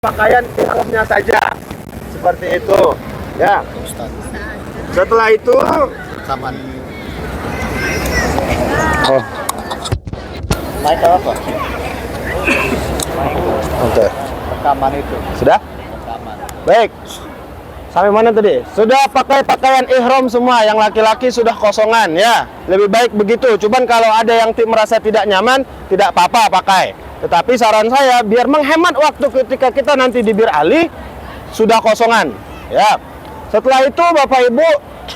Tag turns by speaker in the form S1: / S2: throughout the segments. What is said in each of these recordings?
S1: pakaian ihramnya saja. Seperti itu. Ya. Setelah itu
S2: Rekaman.
S1: oh,
S2: Mic apa?
S1: oke.
S2: Rekaman itu.
S1: Sudah?
S2: Rekaman.
S1: Baik. Sampai mana tadi? Sudah pakai pakaian ihram semua, yang laki-laki sudah kosongan ya. Lebih baik begitu. Cuman kalau ada yang merasa tidak nyaman, tidak apa-apa pakai. Tetapi saran saya biar menghemat waktu ketika kita nanti di Bir Ali sudah kosongan ya. Setelah itu Bapak Ibu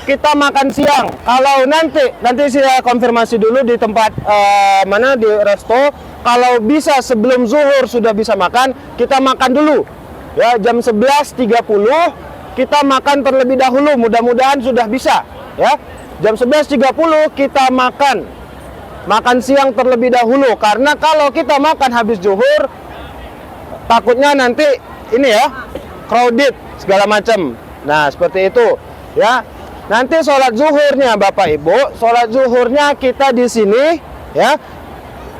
S1: kita makan siang. Kalau nanti saya konfirmasi dulu di tempat mana di resto. Kalau bisa sebelum zuhur sudah bisa makan, kita makan dulu. Ya, jam 11.30 kita makan terlebih dahulu. Mudah-mudahan sudah bisa. Ya, jam 11.30 kita makan siang terlebih dahulu. Karena kalau kita makan habis zuhur, takutnya nanti ini ya crowded segala macam. Nah, seperti itu ya. Nanti sholat zuhurnya Bapak Ibu, sholat zuhurnya kita di sini ya.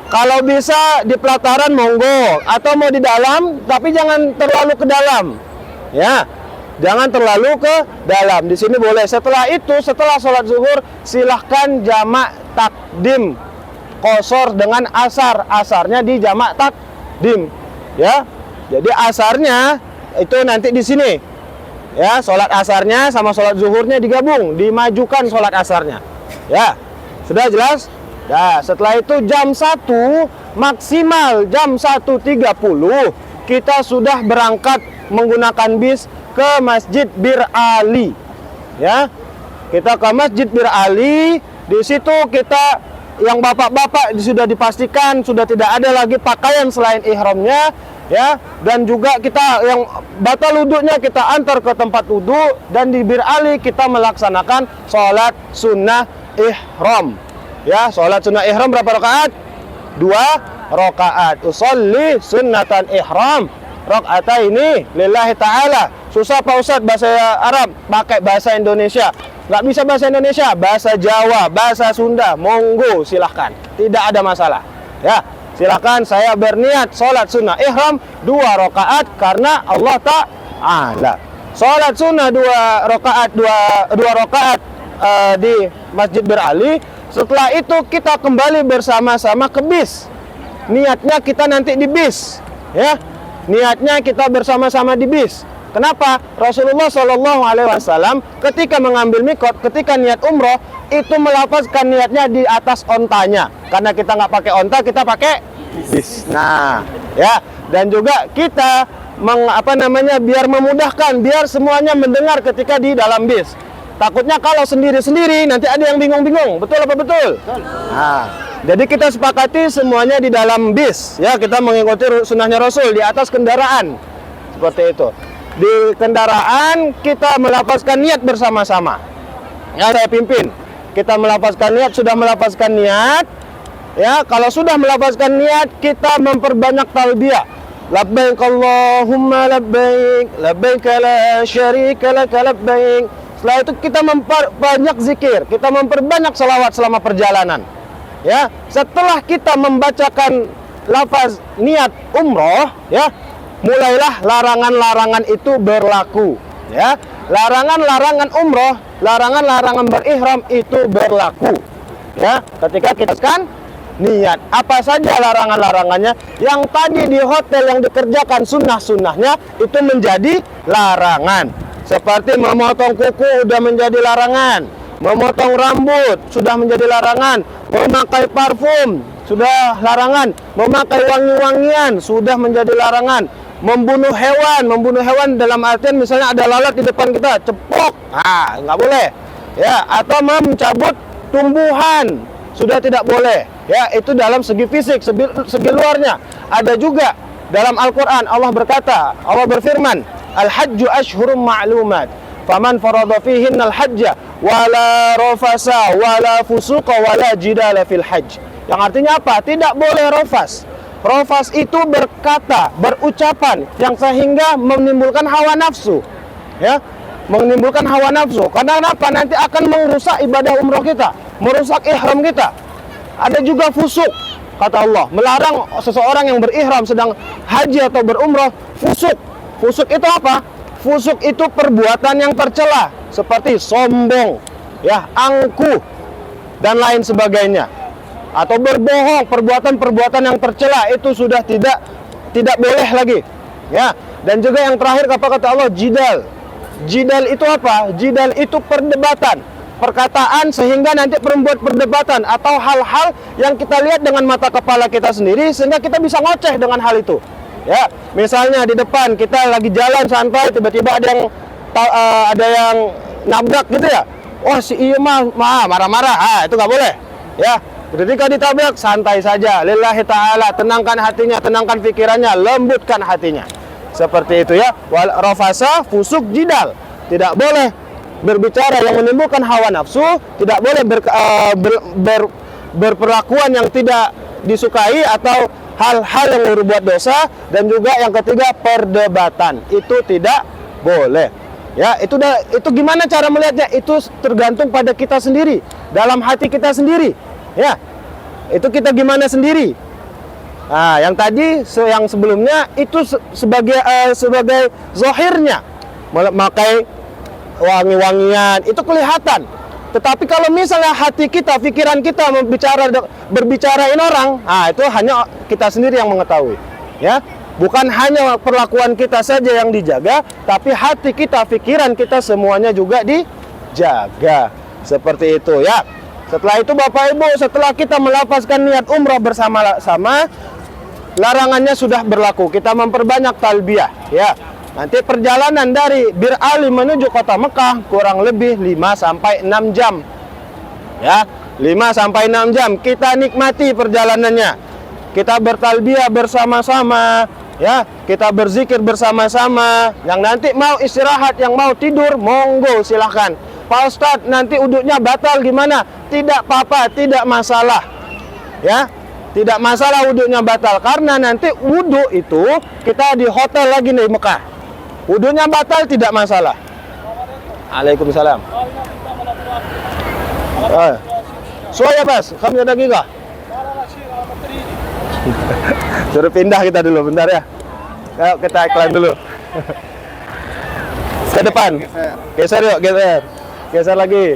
S1: Kalau bisa di pelataran monggo, atau mau di dalam, tapi jangan terlalu ke dalam ya. Jangan terlalu ke dalam. Di sini boleh. Setelah itu, setelah sholat zuhur, silahkan jamak takdim qashar dengan asar. Asarnya di jamak takdim ya. Jadi asarnya itu nanti di sini ya, sholat asarnya sama sholat zuhurnya digabung, dimajukan sholat asarnya ya. Sudah jelas? Nah, setelah itu jam 1 maksimal jam 1.30 kita sudah berangkat menggunakan bis ke Masjid Bir Ali ya. Kita ke Masjid Bir Ali. Di situ kita, yang bapak-bapak sudah dipastikan sudah tidak ada lagi pakaian selain ihramnya ya, dan juga kita yang batal wudhunya kita antar ke tempat wudhu, dan di Bir Ali kita melaksanakan sholat sunnah ihram ya. Sholat sunnah ihram berapa rakaat? 2 rakaat. Usolli sunnatan ihram rakaataini lillahi ta'ala. Susah Pak Ustadz bahasa Arab, pakai bahasa Indonesia. Nggak bisa bahasa Indonesia, bahasa Jawa, bahasa Sunda, monggo silahkan, tidak ada masalah ya. Silahkan saya berniat sholat sunnah ihram 2 rakaat karena Allah Ta'ala. Sholat sunnah 2 rakaat di Masjid Bir Ali. Setelah itu kita kembali bersama-sama ke bis. Niatnya kita nanti di bis ya. Niatnya kita bersama-sama di bis. Kenapa? Rasulullah SAW ketika mengambil mikot, ketika niat umroh itu melafazkan niatnya di atas ontanya. Karena kita nggak pakai onta, kita pakai bis. Nah, ya. Dan juga kita biar memudahkan, biar semuanya mendengar ketika di dalam bis. Takutnya kalau sendiri-sendiri nanti ada yang bingung-bingung. Betul apa betul? Nah, jadi kita sepakati semuanya di dalam bis. Ya, kita mengikuti sunnahnya Rasul di atas kendaraan. Seperti itu. Di kendaraan kita melafazkan niat bersama-sama. Ya, saya pimpin. Kita melafazkan niat, sudah melafazkan niat. Ya, kalau sudah melafazkan niat, kita memperbanyak talbiyah. Labbaik Allahumma labbaik, labbaik la syarika lak labbaik. Setelah itu kita memperbanyak zikir, kita memperbanyak salawat selama perjalanan. Ya, setelah kita membacakan lafaz niat umroh, ya, mulailah larangan-larangan itu berlaku. Ya, larangan-larangan umroh, larangan-larangan berihram itu berlaku. Ya, ketika kita kan niat, apa saja larangan-larangannya yang tadi di hotel yang dikerjakan sunnah-sunnahnya itu menjadi larangan. Seperti memotong kuku sudah menjadi larangan, memotong rambut sudah menjadi larangan, memakai parfum sudah larangan, memakai wangi-wangian sudah menjadi larangan, membunuh hewan dalam artian misalnya ada lalat di depan kita, cepok, nggak boleh, ya, atau mencabut tumbuhan sudah tidak boleh, ya, itu dalam segi fisik, segi luarnya. Ada juga dalam Al-Quran Allah berkata, Allah berfirman, Al-hajju ashhurum ma'lumat, faman farada fihinna al-hajja wala rafasa wala fusuqa wala jidala fil hajj. Yang artinya apa? Tidak boleh rafas. Rafas itu berkata, berucapan yang sehingga menimbulkan hawa nafsu. Ya, menimbulkan hawa nafsu. Karena apa? Nanti akan merusak ibadah umroh kita, merusak ihram kita. Ada juga fusuk, kata Allah, melarang seseorang yang berihram sedang haji atau berumroh fusuk, Fusuk itu apa? Fusuk itu perbuatan yang tercela, seperti sombong, ya, angkuh, dan lain sebagainya. Atau berbohong, perbuatan-perbuatan yang tercela itu sudah tidak boleh lagi. Ya, dan juga yang terakhir apa kata Allah? Jidal. Jidal itu apa? Jidal itu perdebatan, perkataan sehingga nanti membuat perdebatan atau hal-hal yang kita lihat dengan mata kepala kita sendiri sehingga kita bisa ngoceh dengan hal itu. Ya, misalnya di depan kita lagi jalan santai, tiba-tiba ada yang nabrak gitu ya. Wah, si iya mah marah-marah. Itu nggak boleh. Ya, ketika ditabrak santai saja. Lillahi ta'ala, tenangkan hatinya, tenangkan pikirannya, lembutkan hatinya. Seperti itu ya. Wal rafasa, fusuk, jidal. Tidak boleh berbicara yang menimbulkan hawa nafsu, tidak boleh berperlakuan yang tidak disukai atau hal-hal yang berbuat dosa, dan juga yang ketiga perdebatan. Itu tidak boleh. Ya, itu gimana cara melihatnya? Itu tergantung pada kita sendiri, dalam hati kita sendiri. Ya. Itu kita gimana sendiri. Nah, yang tadi yang sebelumnya itu sebagai zahirnya memakai wangi-wangian, itu kelihatan. Tetapi kalau misalnya hati kita, pikiran kita berbicarain orang, itu hanya kita sendiri yang mengetahui. Ya, bukan hanya perlakuan kita saja yang dijaga, tapi hati kita, pikiran kita semuanya juga dijaga. Seperti itu ya. Setelah itu Bapak Ibu, setelah kita melafazkan niat umrah bersama-sama, larangannya sudah berlaku. Kita memperbanyak talbiyah ya. Nanti perjalanan dari Bir Ali menuju kota Mekah kurang lebih 5-6 jam. Ya, 5-6 jam kita nikmati perjalanannya. Kita bertalbiyah bersama-sama, ya. Kita berzikir bersama-sama. Yang nanti mau istirahat, yang mau tidur, monggo silahkan. Pak Ustadz, nanti uduknya batal gimana? Tidak apa-apa, tidak masalah. Ya, tidak masalah uduknya batal, karena nanti wudhu itu kita di hotel lagi nih Mekah. Wudhunya batal tidak masalah. Waalaikumsalam. Soalnya pas, kami ada giga. Suruh pindah kita dulu, bentar ya. Ayo kita iklan dulu. Ke depan. Geser yuk, geser. Geser lagi.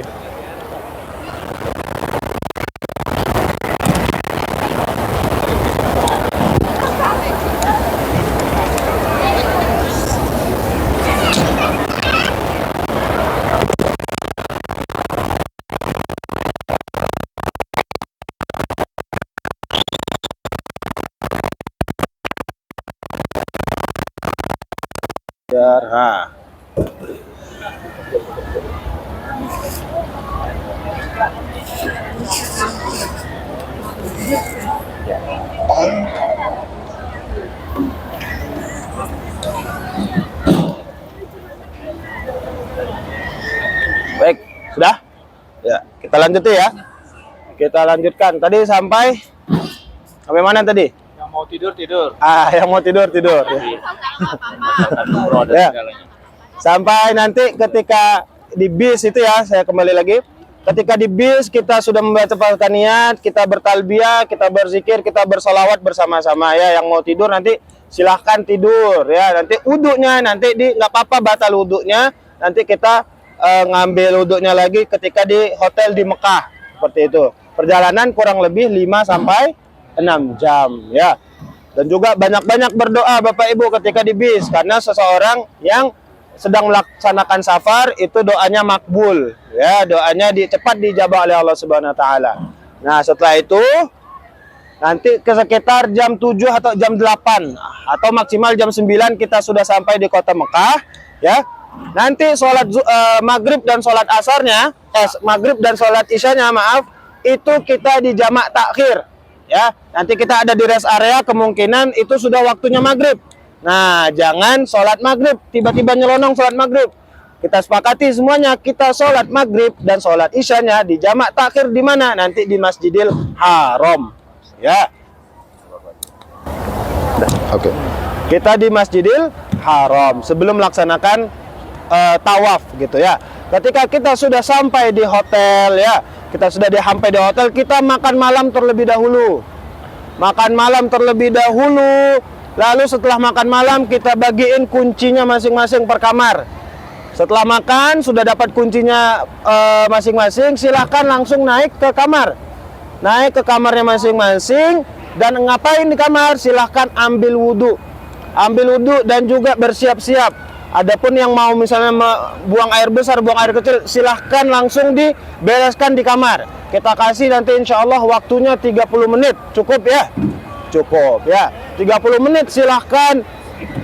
S1: Nah. Baik, sudah? Ya, kita lanjutin ya. Kita lanjutkan. Tadi sampai mana tadi?
S2: Yang mau tidur.
S1: Yang mau tidur. Ya. Sampai nanti ketika di bis itu ya, saya kembali lagi. Ketika di bis kita sudah membaca niat, kita bertalbiyah, kita berzikir, kita bersolawat bersama-sama ya. Yang mau tidur nanti silahkan tidur ya. Nanti wudhunya nanti nggak apa-apa batal wudhunya. Nanti kita ngambil wudhunya lagi ketika di hotel di Mekah. Seperti itu. Perjalanan kurang lebih 5-6 jam ya. Dan juga banyak-banyak berdoa Bapak Ibu ketika di bis, karena seseorang yang sedang melaksanakan safar itu doanya makbul ya, doanya cepat dijabah oleh Allah Subhanahu wa taala. Nah, setelah itu nanti ke sekitar jam 7 atau jam 8 atau maksimal jam 9 kita sudah sampai di kota Mekah ya. Nanti sholat maghrib dan sholat asarnya, maghrib dan sholat isyanya itu kita di jamak takhir ya. Nanti kita ada di rest area, kemungkinan itu sudah waktunya maghrib. Nah, jangan sholat maghrib tiba-tiba nyelonong sholat maghrib. Kita sepakati semuanya, kita sholat maghrib dan sholat isyanya di jamak takhir di mana? Nanti di Masjidil Haram ya. Oke. Kita di Masjidil Haram sebelum melaksanakan tawaf gitu ya. Ketika kita sudah sampai di hotel ya, kita sudah sampai di hotel, kita makan malam terlebih dahulu. Makan malam terlebih dahulu, Lalu setelah makan malam kita bagiin kuncinya masing-masing per kamar. Setelah makan sudah dapat kuncinya masing-masing, silahkan langsung naik ke kamar. Naik ke kamarnya masing-masing dan ngapain di kamar? Silahkan ambil wudhu. Ambil wudhu dan juga bersiap-siap. Adapun yang mau misalnya buang air besar, buang air kecil, silahkan langsung dibereskan di kamar. Kita kasih nanti insya Allah waktunya 30 menit. Cukup ya? Cukup ya. 30 menit silahkan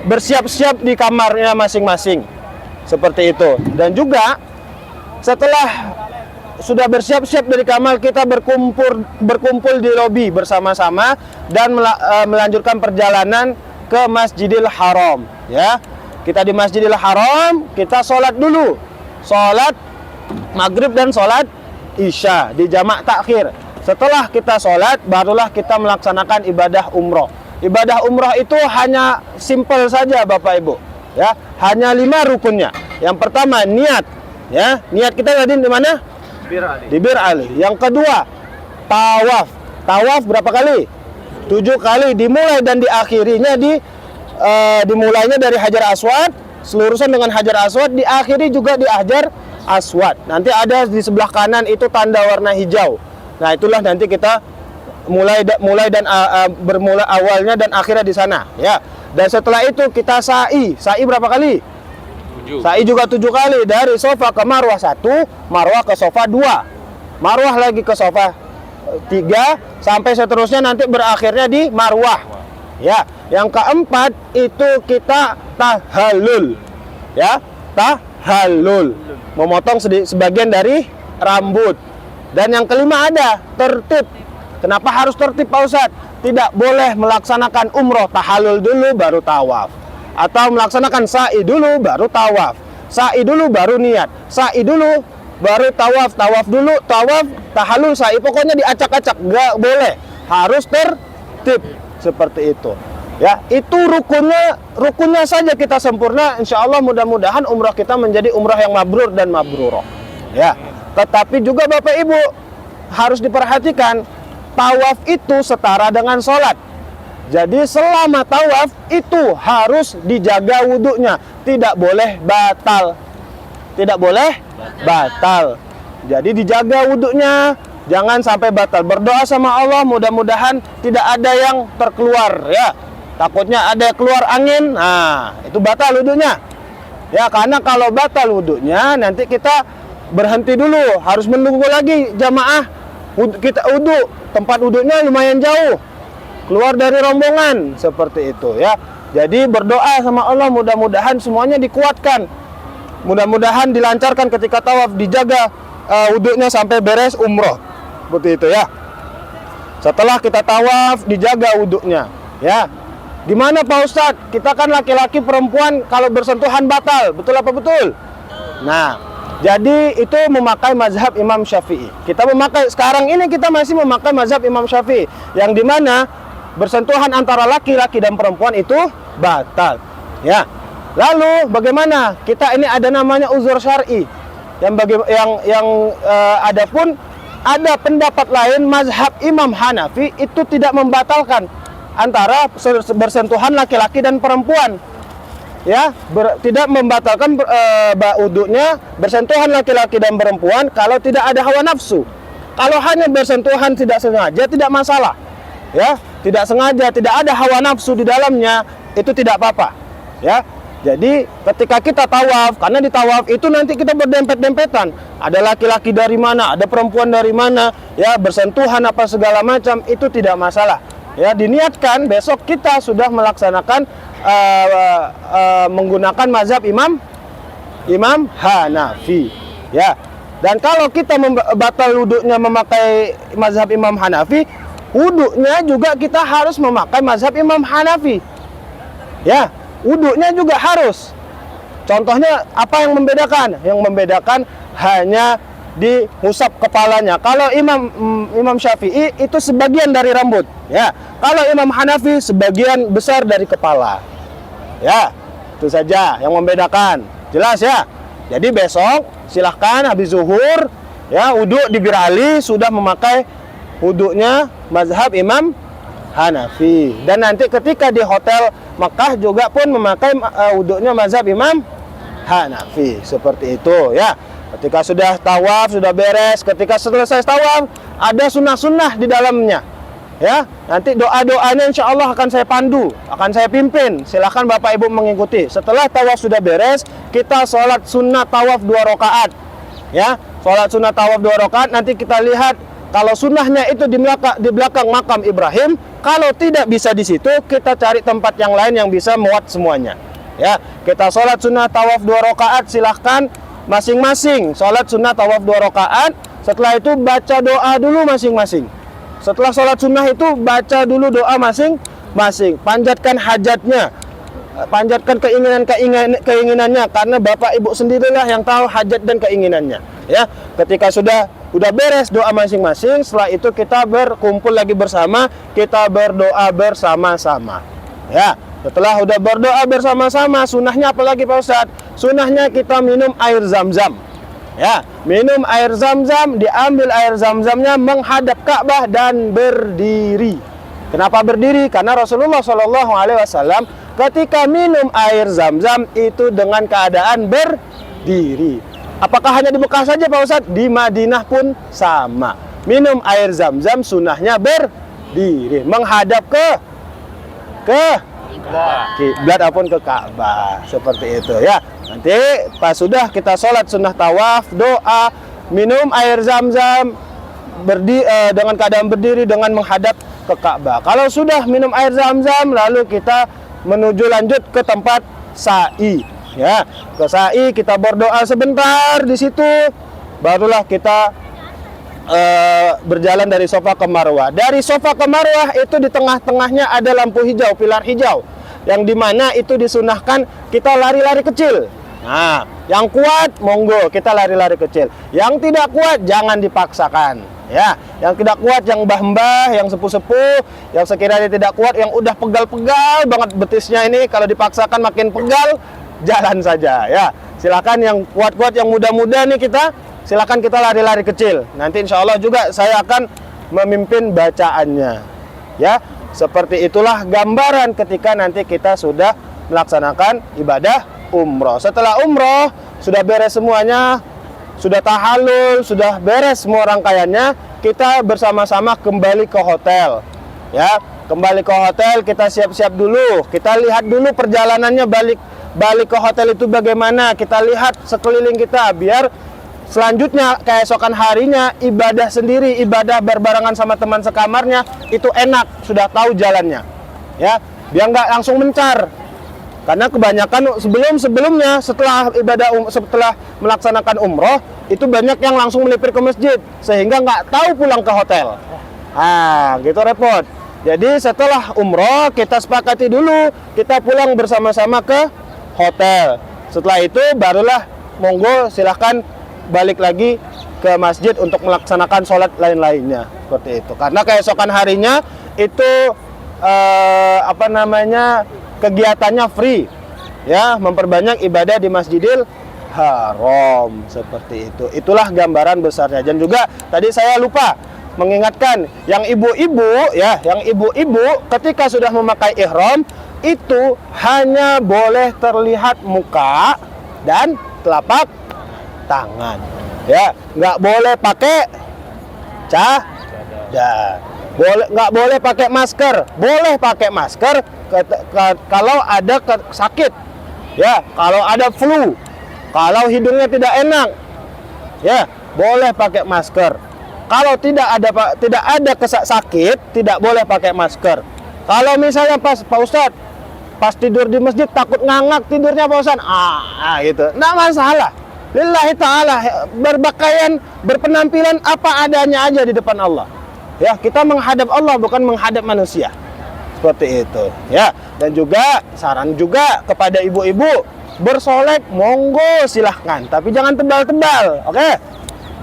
S1: bersiap-siap di kamarnya masing-masing. Seperti itu. Dan juga setelah sudah bersiap-siap dari kamar, kita berkumpul di lobi bersama-sama dan melanjutkan perjalanan ke Masjidil Haram ya. Kita di Masjidil Haram, kita sholat dulu. Sholat maghrib dan sholat isya di jamak takhir. Setelah kita sholat, barulah kita melaksanakan ibadah umroh. Ibadah umroh itu hanya simple saja Bapak Ibu. Ya, hanya 5 rukunnya. Yang pertama niat. Ya, niat kita tadi di mana? Di Bir Ali. Yang kedua tawaf. Tawaf berapa kali? 7 kali. Dimulai dan diakhirinya dimulainya dari Hajar Aswad, selurusan dengan Hajar Aswad, diakhiri juga di Hajar Aswad. Nanti ada di sebelah kanan itu tanda warna hijau. Nah, itulah nanti kita mulai dan bermula awalnya dan akhirnya di sana, ya. Dan setelah itu kita sa'i. Sa'i berapa kali? 7. Sa'i juga 7 kali dari Sofa ke Marwah 1, Marwah ke Sofa 2. Marwah lagi ke Sofa 3 sampai seterusnya nanti berakhirnya di Marwah. Ya, yang keempat itu kita tahallul. Ya, tahallul. Memotong sebagian dari rambut. Dan yang kelima ada tertib. Kenapa harus tertib Pak Ustadz? Tidak boleh melaksanakan umroh tahallul dulu baru tawaf. Atau melaksanakan sa'i dulu baru tawaf. Sa'i dulu baru niat. Sa'i dulu baru tawaf. Tawaf dulu, tawaf, tahallul, sa'i. Pokoknya diacak-acak. Nggak boleh. Harus tertib. Seperti itu ya, itu rukunnya saja kita sempurna, insya Allah mudah-mudahan umrah kita menjadi umrah yang mabrur dan mabruroh ya. Tetapi juga Bapak Ibu harus diperhatikan, tawaf itu setara dengan sholat. Jadi selama tawaf itu harus dijaga wudhunya, tidak boleh batal, tidak boleh batal. Jadi dijaga wudhunya, jangan sampai batal. Berdoa sama Allah mudah-mudahan tidak ada yang terkeluar ya. Takutnya ada keluar angin, nah itu batal wudhunya. Ya, karena kalau batal wudhunya nanti kita berhenti dulu, harus menunggu lagi jamaah kita wudhu. Tempat wudhunya lumayan jauh, keluar dari rombongan, seperti itu ya. Jadi berdoa sama Allah mudah-mudahan semuanya dikuatkan. Mudah-mudahan dilancarkan ketika tawaf, dijaga wudhunya sampai beres umroh. Seperti itu ya. Setelah kita tawaf, dijaga wudhunya ya. Gimana Pak Ustadz? Kita kan laki-laki, perempuan kalau bersentuhan batal, betul apa betul? Nah, jadi itu memakai mazhab Imam Syafi'i. Kita memakai, sekarang ini kita masih memakai mazhab Imam Syafi'i, yang dimana bersentuhan antara laki-laki dan perempuan itu batal ya. Lalu bagaimana? Kita ini ada namanya uzur syar'i. Adapun ada pendapat lain, mazhab Imam Hanafi itu tidak membatalkan antara bersentuhan laki-laki dan perempuan ya, tidak membatalkan wudhunya bersentuhan laki-laki dan perempuan kalau tidak ada hawa nafsu. Kalau hanya bersentuhan tidak sengaja, tidak masalah ya, tidak sengaja, tidak ada hawa nafsu di dalamnya, itu tidak apa-apa ya. Jadi ketika kita tawaf, karena di tawaf itu nanti kita berdempet-dempetan, ada laki-laki dari mana, ada perempuan dari mana ya, bersentuhan apa segala macam, itu tidak masalah ya. Diniatkan besok kita sudah melaksanakan menggunakan mazhab Imam Hanafi ya. Dan kalau kita batal wudhunya memakai mazhab Imam Hanafi, wudhunya juga kita harus memakai mazhab Imam Hanafi ya. Wudhunya juga harus. Contohnya apa yang membedakan? Yang membedakan hanya diusap kepalanya. Kalau Imam Syafi'i itu sebagian dari rambut ya. Kalau Imam Hanafi sebagian besar dari kepala ya. Itu saja yang membedakan. Jelas ya. Jadi besok silahkan habis zuhur ya, wudhu di Bir Ali sudah memakai wudhunya mazhab Imam Hanafi. Dan nanti ketika di hotel Mekah juga pun memakai wudhunya mazhab Imam Hanafi. Seperti itu ya. Ketika sudah tawaf, sudah beres, ketika selesai tawaf, ada sunnah-sunnah di dalamnya. Ya, nanti doa-doanya insya Allah akan saya pandu, akan saya pimpin. Silahkan Bapak Ibu mengikuti. Setelah tawaf sudah beres, kita sholat sunnah tawaf 2 rakaat. Ya, sholat sunnah tawaf 2 rakaat. Nanti kita lihat kalau sunnahnya itu di belakang makam Ibrahim. Kalau tidak bisa di situ, kita cari tempat yang lain yang bisa muat semuanya. Ya, kita sholat sunnah tawaf 2 rakaat. Silahkan masing-masing sholat sunnah tawaf 2 rakaat. Setelah itu baca doa dulu masing-masing. Setelah sholat sunnah itu baca dulu doa masing-masing. Panjatkan hajatnya, panjatkan keinginannya, karena Bapak Ibu sendirilah yang tahu hajat dan keinginannya. Ya, ketika sudah beres doa masing-masing, setelah itu kita berkumpul lagi bersama, kita berdoa bersama-sama. Ya, setelah udah berdoa bersama-sama, sunnahnya apalagi Pak Ustadz? Sunnahnya kita minum air zam-zam. Ya, minum air zam-zam, diambil air zam-zamnya menghadap Ka'bah dan berdiri. Kenapa berdiri? Karena Rasulullah SAW ketika minum air zam-zam itu dengan keadaan berdiri. Apakah hanya di Mekah saja Pak Ustadz? Di Madinah pun sama. Minum air zam-zam sunnahnya berdiri, menghadap ke kiblat ataupun ke Ka'bah. Seperti itu ya. Nanti pas sudah kita sholat sunnah tawaf, doa, minum air zam-zam dengan keadaan berdiri dengan menghadap ke Ka'bah. Kalau sudah minum air zam-zam, lalu kita menuju lanjut ke tempat sa'i. Ya, ke sa'i kita berdoa sebentar di situ, barulah kita berjalan dari Safa ke Marwah. Dari Safa ke Marwah itu di tengah-tengahnya ada lampu hijau, pilar hijau, yang dimana itu disunahkan kita lari-lari kecil. Nah, yang kuat monggo kita lari-lari kecil. Yang tidak kuat jangan dipaksakan. Ya, yang tidak kuat, yang mbah-mbah, yang sepuh-sepuh, yang sekiranya tidak kuat, yang udah pegal-pegal banget betisnya ini, kalau dipaksakan makin pegal, jalan saja. Ya, silakan yang kuat-kuat, yang muda-muda nih silakan kita lari-lari kecil. Nanti insya Allah juga saya akan memimpin bacaannya. Ya, seperti itulah gambaran ketika nanti kita sudah melaksanakan ibadah umroh. Setelah umroh, sudah beres semuanya, sudah tahallul, sudah beres semua rangkaiannya, kita bersama-sama kembali ke hotel. Ya, kembali ke hotel, kita siap-siap dulu. Kita lihat dulu perjalanannya balik ke hotel itu bagaimana. Kita lihat sekeliling kita biar selanjutnya keesokan harinya ibadah sendiri, ibadah berbarengan sama teman sekamarnya itu enak, sudah tahu jalannya. Ya, biar nggak langsung mencar. Karena kebanyakan sebelumnya setelah melaksanakan umroh itu banyak yang langsung melipir ke masjid sehingga nggak tahu pulang ke hotel. Ah, gitu repot. Jadi setelah umroh kita sepakati dulu kita pulang bersama-sama ke hotel. Setelah itu barulah monggo silahkan balik lagi ke masjid untuk melaksanakan sholat lain-lainnya seperti itu. Karena keesokan harinya itu kegiatannya free, ya, memperbanyak ibadah di Masjidil Haram seperti itu. Itulah gambaran besarnya. Dan juga tadi saya lupa mengingatkan yang ibu-ibu, ya, yang ibu-ibu ketika sudah memakai ihram itu hanya boleh terlihat muka dan telapak tangan, ya, nggak boleh pakai cadar. Nggak boleh pakai masker. Boleh pakai masker kalau ada sakit, ya, kalau ada flu, kalau hidungnya tidak enak, ya, boleh pakai masker. Kalau tidak ada sakit, tidak boleh pakai masker. Kalau misalnya Pak Ustadz pas tidur di masjid takut ngangak tidurnya Pak Ustadz, gitu, nggak masalah. Lillahi ta'ala, berpakaian, berpenampilan apa adanya aja di depan Allah. Ya, kita menghadap Allah bukan menghadap manusia. Seperti itu, ya. Dan juga saran juga kepada ibu-ibu, bersolek monggo silahkan, tapi jangan tebal-tebal, oke?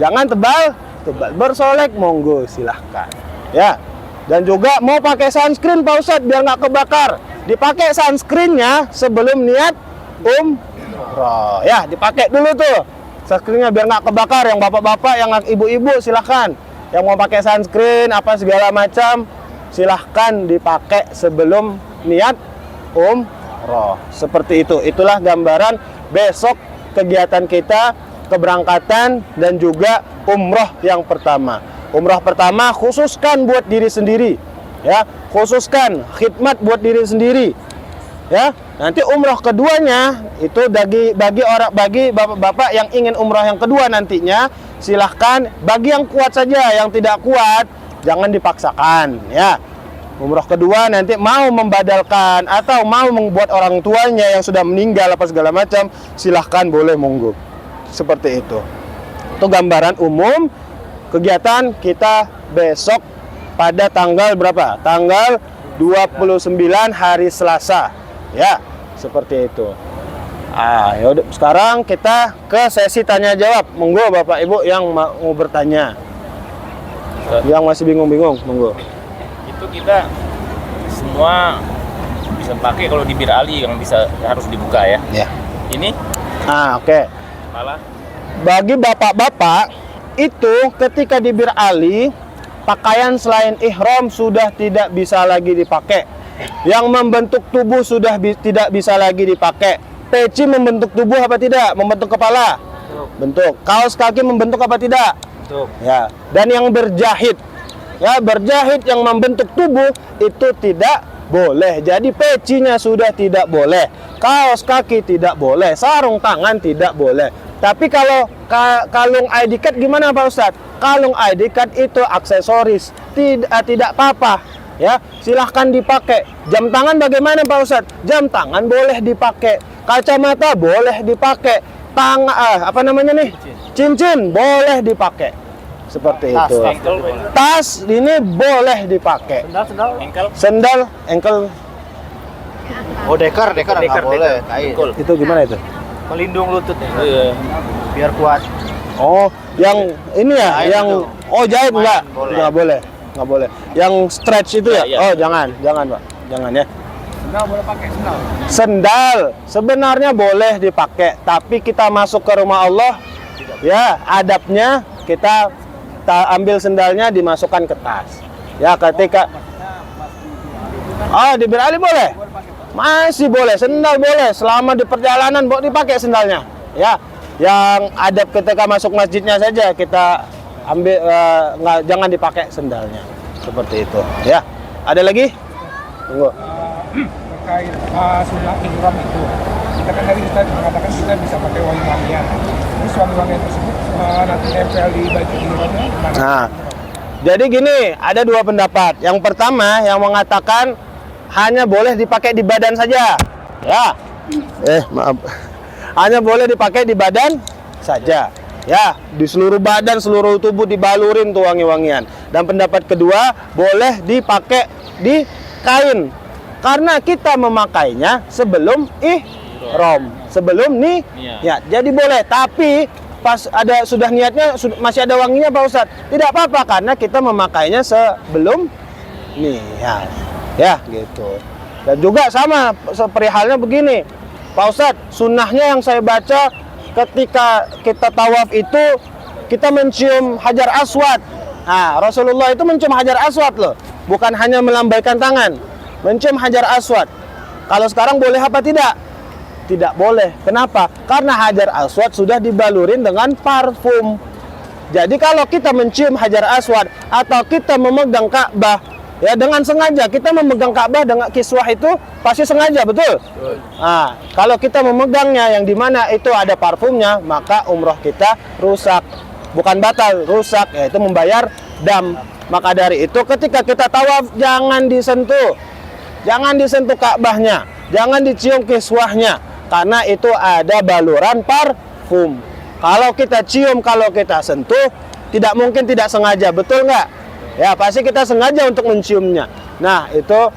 S1: Jangan tebal-tebal, bersolek monggo silahkan, ya. Dan juga mau pakai sunscreen Pak Ustadz biar nggak kebakar, dipakai sunscreennya sebelum niat umroh, ya, dipakai dulu tuh sunscreennya biar nggak kebakar. Yang bapak-bapak, yang ibu-ibu silahkan. Yang mau pakai sunscreen apa segala macam silahkan dipakai sebelum niat umroh. Seperti itu. Itulah gambaran besok kegiatan kita, keberangkatan dan juga umroh yang pertama. Umroh pertama khususkan buat diri sendiri, ya, khususkan khidmat buat diri sendiri, ya. Nanti umroh keduanya itu bagi bapak-bapak yang ingin umroh yang kedua nantinya, silahkan. Bagi yang kuat saja, yang tidak kuat jangan dipaksakan, ya. Umroh kedua nanti mau membadalkan atau mau membuat orang tuanya yang sudah meninggal apa segala macam, silahkan, boleh, monggo. Seperti itu. Itu gambaran umum kegiatan kita besok pada tanggal berapa? Tanggal 29 hari Selasa. Ya, seperti itu. Yaudah, sekarang kita ke sesi tanya jawab. Monggo Bapak Ibu yang mau bertanya. Yang masih bingung-bingung, monggo.
S3: Itu kita semua bisa pakai kalau di Bir Ali yang bisa harus dibuka ya.
S1: Ya.
S3: Ini
S1: Oke.
S3: malah
S1: Bagi bapak-bapak itu ketika di Bir Ali, pakaian selain ihram sudah tidak bisa lagi dipakai. Yang membentuk tubuh sudah tidak bisa lagi dipakai. Peci membentuk tubuh apa tidak? Membentuk kepala? Bentuk. Kaos kaki membentuk apa tidak?
S3: bentuk.
S1: Ya. Dan yang berjahit, ya, berjahit yang membentuk tubuh itu tidak boleh. Jadi pecinya sudah tidak boleh, kaos kaki tidak boleh, sarung tangan tidak boleh. Tapi kalau kalung ID card gimana Pak Ustadz? Kalung ID card itu aksesoris, tidak apa-apa, ya, silahkan dipakai. Jam tangan bagaimana Pak Ustadz? Jam tangan boleh dipakai, kacamata boleh dipakai, apa namanya nih? Cincin boleh dipakai. Seperti itu. Tas ini boleh dipakai. Sendal, ankle.
S2: Oh, dekar nggak boleh. Kain.
S1: Itu gimana itu?
S2: Pelindung lutut ya.
S3: Iya.
S2: Biar kuat.
S1: Oh, yang ini ya,
S2: Jahit
S1: yang
S2: itu.
S1: jahit enggak?
S2: Boleh.
S1: Nggak boleh. Nggak boleh. Yang stretch itu ya?
S3: Iya.
S1: Oh, jangan, Pak. Jangan ya.
S2: Sendal boleh pakai sendal.
S1: Sendal sebenarnya boleh dipakai, tapi kita masuk ke rumah Allah, ya, adabnya kita ambil sendalnya dimasukkan ke tas. Ya, ketika di Bir Ali boleh. Masih boleh, sendal boleh selama di perjalanan boleh dipakai sendalnya. Ya, yang adab ketika masuk masjidnya saja kita ambil, jangan dipakai sendalnya. Seperti itu. Ya, ada lagi? Tunggu.
S4: Terkait sunnah ihram itu, kita kan tadi Ustaz mengatakan kita bisa pakai wangi-wangian. Terus wangi-wangian tersebut nanti nempel di baju ihramnya gimana?
S1: Nah, jadi gini, ada dua pendapat. Yang pertama yang mengatakan hanya boleh dipakai di badan saja. Ya. Maaf. Hanya boleh dipakai di badan saja. Ya, di seluruh badan, seluruh tubuh dibalurin tuh wangi-wangian. Dan pendapat kedua, boleh dipakai di kain. Karena kita memakainya sebelum ihram, sebelum niat. Jadi boleh, tapi pas sudah niatnya masih ada wanginya Pak Ustadz, tidak apa-apa karena kita memakainya sebelum niat. Ya, gitu. Dan juga sama perihalnya begini, Pak Ustadz, sunnahnya yang saya baca ketika kita tawaf itu kita mencium Hajar Aswad. Nah, Rasulullah itu mencium Hajar Aswad loh, bukan hanya melambaikan tangan, mencium Hajar Aswad. Kalau sekarang boleh apa tidak? Tidak boleh. Kenapa? Karena Hajar Aswad sudah dibalurin dengan parfum. Jadi kalau kita mencium Hajar Aswad atau kita memegang Ka'bah, ya dengan sengaja kita memegang Ka'bah dengan kiswah itu pasti sengaja, betul? Nah, kalau kita memegangnya yang dimana itu ada parfumnya, maka umroh kita rusak. Bukan batal, rusak, yaitu membayar dam. Maka dari itu ketika kita tawaf jangan disentuh. Jangan disentuh Ka'bahnya, jangan dicium kiswahnya, karena itu ada baluran parfum. Kalau kita cium, kalau kita sentuh, tidak mungkin tidak sengaja, betul nggak? Ya, pasti kita sengaja untuk menciumnya. Nah, itu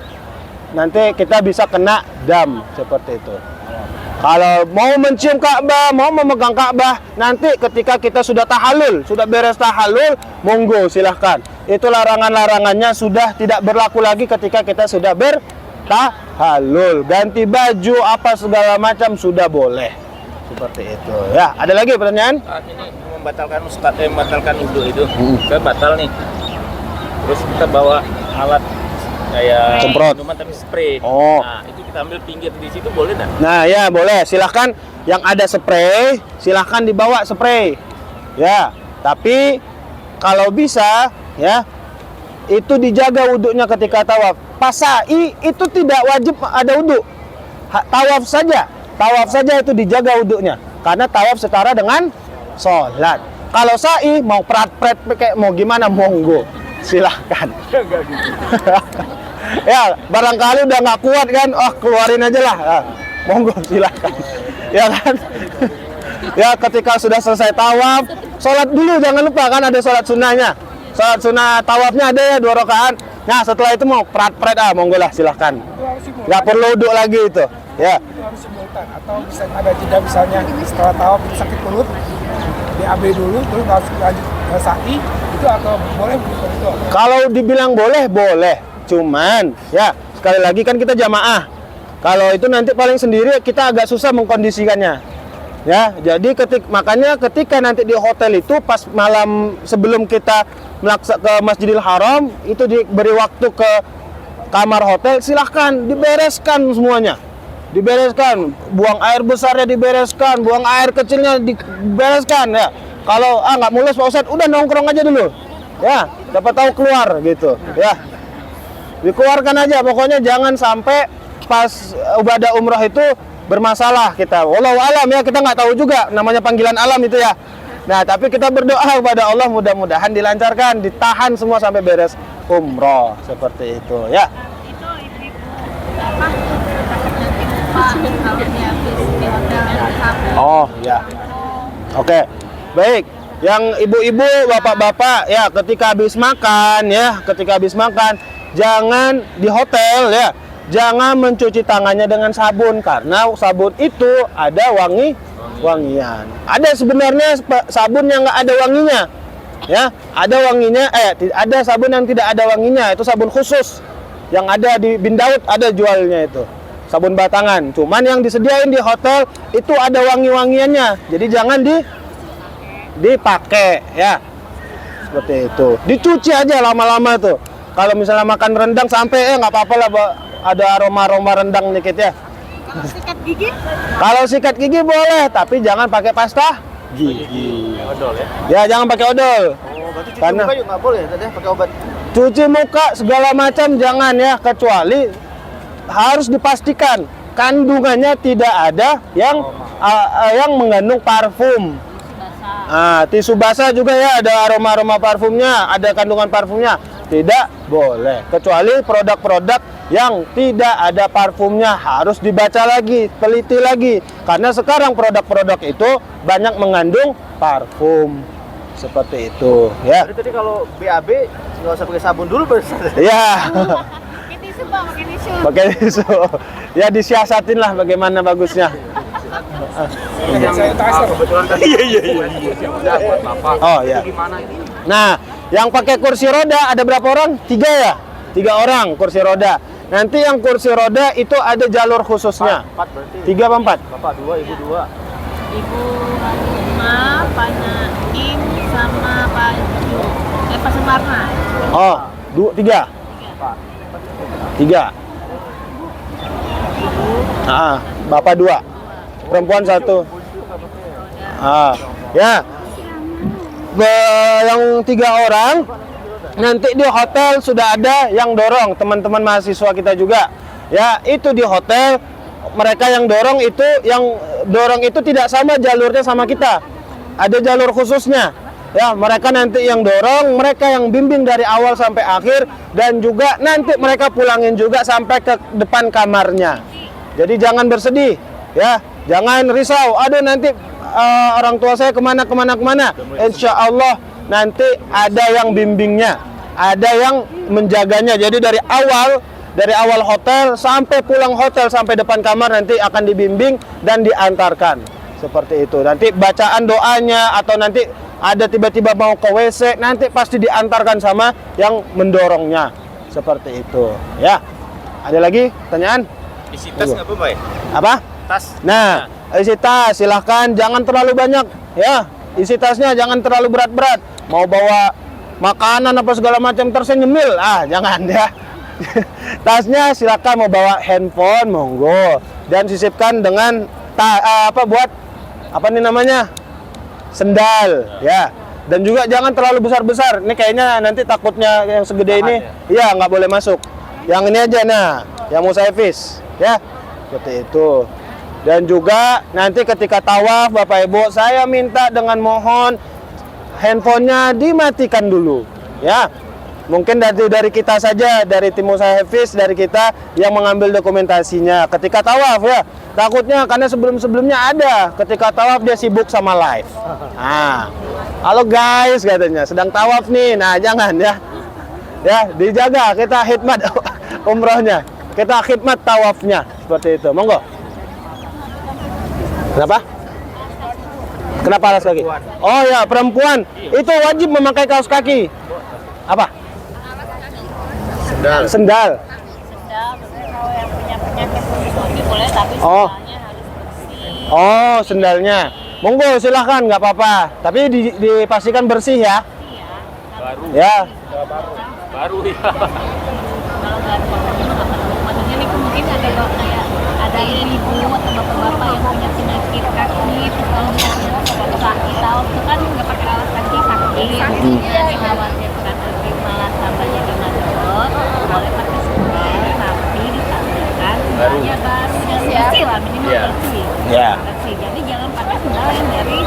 S1: nanti kita bisa kena dam, seperti itu. Kalau mau mencium Ka'bah, mau memegang Ka'bah, nanti ketika kita sudah tahallul, sudah beres tahallul, monggo silahkan. Itu larangan-larangannya sudah tidak berlaku lagi ketika kita sudah bertahallul. Ganti baju apa segala macam sudah boleh. Seperti itu. Ya, ada lagi pertanyaan?
S3: Saat ini membatalkan wudhu itu, kita batal nih. Terus kita bawa alat kayak
S1: Semprot.
S3: minuman tapi spray.
S1: Oh.
S3: Nah, itu kita ambil pinggir di situ boleh nggak?
S1: Nah ya boleh, silahkan yang ada spray, silahkan dibawa spray. Ya, tapi kalau bisa ya itu dijaga wudhunya ketika tawaf. Pas sa'i itu tidak wajib ada wudhu. Tawaf saja itu dijaga wudhunya. Karena tawaf setara dengan sholat. Kalau sa'i mau prat-prat kayak mau gimana monggo, silahkan. Ya barangkali udah nggak kuat kan, keluarin aja lah. Nah, monggo silahkan. Ya kan. Ya ketika sudah selesai tawaf, sholat dulu jangan lupa kan ada sholat sunnahnya. Sholat sunnah tawafnya ada ya 2 rakaat. Nah setelah itu mau prat-prat monggo lah silahkan.
S4: Itu harus simultan.
S1: Nggak perlu wudhu lagi itu. Ya.
S4: Itu harus simultan atau bisa ada jeda misalnya setelah tawaf itu sakit perut BAB dulu terus harus lanjut ke sa'i itu atau boleh bukan itu?
S1: Kalau dibilang boleh, boleh. Cuman, ya sekali lagi kan kita jamaah. Kalau itu nanti paling sendiri kita agak susah mengkondisikannya. Ya, jadi makanya ketika nanti di hotel itu pas malam sebelum kita ke Masjidil Haram itu diberi waktu ke kamar hotel, silahkan dibereskan semuanya. Dibereskan, buang air besarnya dibereskan, buang air kecilnya dibereskan ya. Kalau nggak mulus Pak Ustadz, udah nongkrong aja dulu. Ya, dapat tahu keluar gitu, ya. Dikeluarkan aja, pokoknya jangan sampai pas ibadah umrah itu bermasalah kita. Wallahu alam ya, kita nggak tahu juga, namanya panggilan alam itu ya. Nah, tapi kita berdoa kepada Allah mudah-mudahan dilancarkan, ditahan semua sampai beres umroh seperti itu ya.
S5: Itu ibu-ibu apa? Nanti lupa kalau dia habis di hotel sapu.
S1: Oh ya. Oke. Baik. Yang ibu-ibu, bapak-bapak ya ketika habis makan jangan di hotel ya. Jangan mencuci tangannya dengan sabun karena sabun itu ada wangian. Ada sebenarnya sabun yang nggak ada wanginya. Ya, ada wanginya ada sabun yang tidak ada wanginya, itu sabun khusus. Yang ada di Bin Daud ada jualnya itu. Sabun batangan. Cuman yang disediain di hotel itu ada wangi-wangiannya. Jadi jangan dipakai ya. Seperti itu. Dicuci aja lama-lama tuh. Kalau misalnya makan rendang sampai nggak apa-apa lah, ada aroma-aroma rendang dikit ya.
S5: Kalau sikat gigi?
S1: Kalau sikat gigi boleh, tapi jangan pakai pasta gigi.
S3: Odol ya.
S1: Ya, jangan pakai odol.
S2: Oh, berarti cuci
S1: Karena-
S2: muka juga nggak boleh tadi pakai obat.
S1: Cuci muka segala macam jangan ya, kecuali harus dipastikan kandungannya tidak ada yang mengandung parfum. Tisu basah juga ya, ada aroma-aroma parfumnya, ada kandungan parfumnya. Tidak boleh, kecuali produk-produk yang tidak ada parfumnya harus dibaca lagi, teliti lagi. Karena sekarang produk-produk itu banyak mengandung parfum. Seperti itu, ya.
S2: Jadi tadi kalau BAB nggak usah pakai sabun dulu berarti.
S1: Ya,
S5: Pakai tisu Pak, pakai tisu.
S1: pakai tisu. Ya disiasatin lah bagaimana bagusnya.
S4: Sanitizer.
S1: Oh ya. Nah, yang pakai kursi roda ada berapa orang? 3 ya? 3 orang kursi roda. Nanti yang kursi roda itu ada jalur khususnya.
S2: 4 berarti.
S1: 3 apa 4?
S2: Bapak 2, Ibu 2.
S5: Ibu Ma, Pak Naim, sama Pak Ju. Pak Sumarna.
S1: Oh, 3. 3. Bapak 2. Perempuan 1. Ya. Yang 3 orang nanti di hotel sudah ada yang dorong, teman-teman mahasiswa kita juga. Ya, itu di hotel mereka yang dorong itu tidak sama jalurnya sama kita. Ada jalur khususnya. Ya, mereka nanti yang dorong, mereka yang bimbing dari awal sampai akhir dan juga nanti mereka pulangin juga sampai ke depan kamarnya. Jadi jangan bersedih, ya. Jangan risau. Aduh nanti orang tua saya kemana. Insya Allah nanti ada yang bimbingnya, ada yang menjaganya. Jadi dari awal hotel sampai pulang hotel sampai depan kamar nanti akan dibimbing dan diantarkan seperti itu. Nanti bacaan doanya atau nanti ada tiba-tiba mau ke WC nanti pasti diantarkan sama yang mendorongnya seperti itu. Ya, ada lagi pertanyaan?
S3: Isi tas nggak apa-apa ya?
S1: Apa?
S3: Tas.
S1: Nah, isi tas silahkan jangan terlalu banyak ya. Isi tasnya jangan terlalu berat-berat. Mau bawa makanan apa segala macam terus nyemil, jangan ya. Tasnya silakan, mau bawa handphone monggo, dan sisipkan dengan buat apa nih namanya, sendal ya. Dan juga jangan terlalu besar-besar. Ini kayaknya nanti takutnya yang segede ini, iya nggak boleh masuk. Yang ini aja, nah, yang mau saya fish ya, seperti itu. Dan juga nanti ketika tawaf Bapak Ibu, saya minta dengan mohon handphonenya dimatikan dulu ya. Mungkin dari kita saja, dari tim usaha Hafiz, dari kita yang mengambil dokumentasinya ketika tawaf ya. Takutnya karena sebelum-sebelumnya ada ketika tawaf dia sibuk sama live. Nah, halo guys katanya sedang tawaf nih. Nah, jangan ya. Ya, dijaga kita khidmat umrohnya. Kita khidmat tawafnya seperti itu. Monggo. Kenapa? Kenapa alas kaki? Oh ya, perempuan itu wajib memakai kaos kaki. Apa?
S2: Sendal.
S1: Sendal.
S5: Kalau yang punya penyakit kulit boleh, tapi
S1: Oh.
S5: sendalnya harus bersih.
S1: Oh, sendalnya. Monggo silahkan, nggak apa-apa. Tapi dipastikan bersih ya.
S3: Baru.
S1: Ya.
S3: Baru ya.
S5: Kalau nggak pakai nggak perlu. Maksudnya nih mungkin ada kayak ada ibu atau bapak-bapak yang punya penyakit kaki, terus kalau misalnya kaki tahu itu kan nggak pakai alas kaki sakit. Jadi khawatirkan nanti malah tambah jadi mandor. Boleh pakai sendal, tapi dipastikan sendalnya baru dan bersih lah, minimal
S3: Iya.
S5: bersih.
S1: Ya.
S5: Bersih. Jadi jangan pakai sendal yang dari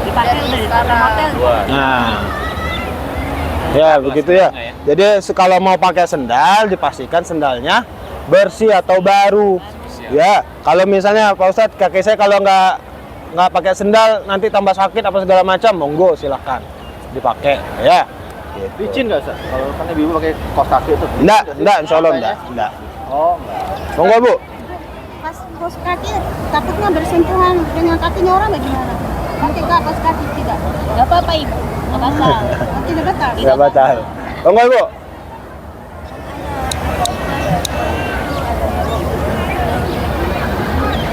S5: dipakai udah di hotel.
S3: Dua.
S1: Nah. Ya, begitu ya. Jadi kalau mau pakai sendal dipastikan sendalnya bersih atau baru. Ya, kalau misalnya Pak Ustadz kaki saya kalau nggak pakai sendal nanti tambah sakit apa segala macam, monggo silahkan dipakai ya. Gitu.
S2: Licin nggak Ustaz? Kalau kan ibu pakai kaos kaki itu.
S1: Enggak, insya Allah enggak.
S2: Oh, enggak.
S1: Monggo Bu.
S6: Pas kaos kaki takutnya bersentuhan dengan kakinya orang bagaimana? Pakai nggak kaos kaki tidak?
S5: Nggak apa-apa ibu, nggak batal.
S6: Tidak batal.
S1: Enggak batal. Monggo Bu.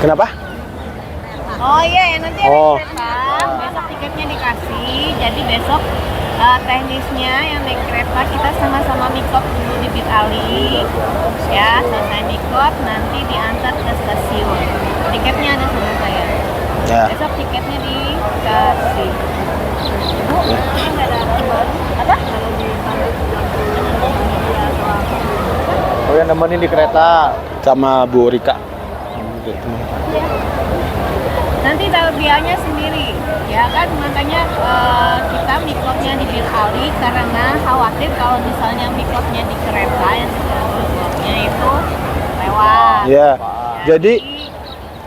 S1: Kenapa?
S5: Oh iya ya, nanti ada
S1: Oh.
S5: kereta, besok tiketnya dikasih, jadi besok teknisnya yang naik kereta kita sama-sama mikot dulu di Bir Ali, ya selesai mikot nanti diantar ke stasiun. Tiketnya ada sama saya.
S1: Ya.
S5: Besok tiketnya dikasih. Bu, ini nggak ada apa? Kalau di
S2: Oh, yang nemenin di kereta.
S1: Sama Bu Rika.
S5: nanti talbiahnya sendiri ya kan, makanya kita mikotnya di Bir Ali karena khawatir kalau misalnya mikotnya di kereta yang mikotnya itu lewat.
S1: Ya. Jadi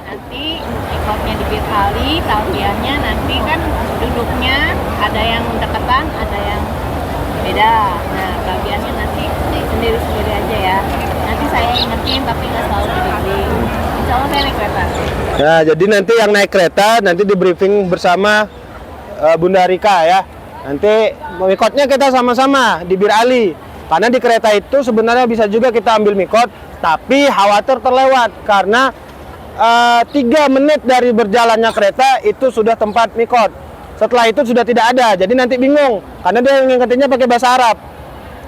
S5: nanti mikotnya di Bir Ali, talbiahnya nanti kan duduknya ada yang deketan, ada yang beda. Nah, talbiahnya nanti sendiri-sendiri aja ya. Nanti saya ingetin tapi nggak selalu di briefing. Insya Allah saya naik kereta.
S1: Nah, jadi nanti yang naik kereta nanti di briefing bersama Bunda Rika ya. Nanti mikotnya kita sama-sama di Bir Ali. Karena di kereta itu sebenarnya bisa juga kita ambil mikot, tapi khawatir terlewat karena 3 menit dari berjalannya kereta itu sudah tempat mikot. Setelah itu sudah tidak ada, jadi nanti bingung karena dia ngingetinnya pakai bahasa Arab.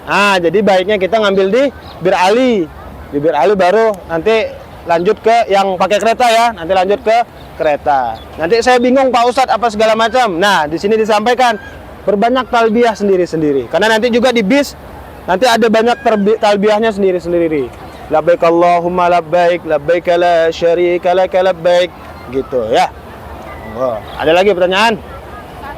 S1: Nah, jadi baiknya kita ngambil di Bir Ali. Di Bir Ali baru nanti lanjut ke yang pakai kereta ya, nanti lanjut ke kereta. Nanti saya bingung Pak Ustadz apa segala macam. Nah, di sini disampaikan berbanyak talbiyah sendiri-sendiri. Karena nanti juga di bis nanti ada banyak talbiyahnya sendiri-sendiri. Labbaik Allahumma labbaik, labbaik la syarika lak labbaik gitu ya. Oh, ada lagi pertanyaan?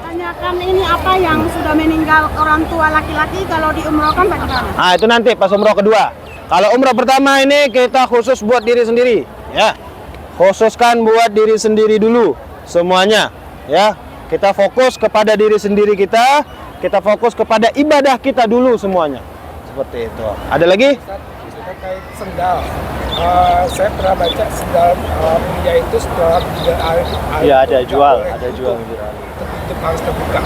S6: Tanyakan ini apa yang sudah meninggal orang tua laki-laki kalau diumrohkan bagaimana?
S1: Nah, itu nanti pas umroh kedua. Kalau umroh pertama ini kita khusus buat diri sendiri, ya. Khususkan buat diri sendiri dulu semuanya, ya. Kita fokus kepada diri sendiri kita fokus kepada ibadah kita dulu semuanya. Seperti itu. Ada lagi?
S4: Terkait sendal, saya pernah baca sendal pria itu setelah 3 hari
S2: Iya, ada jual
S4: tertutup harus terbuka.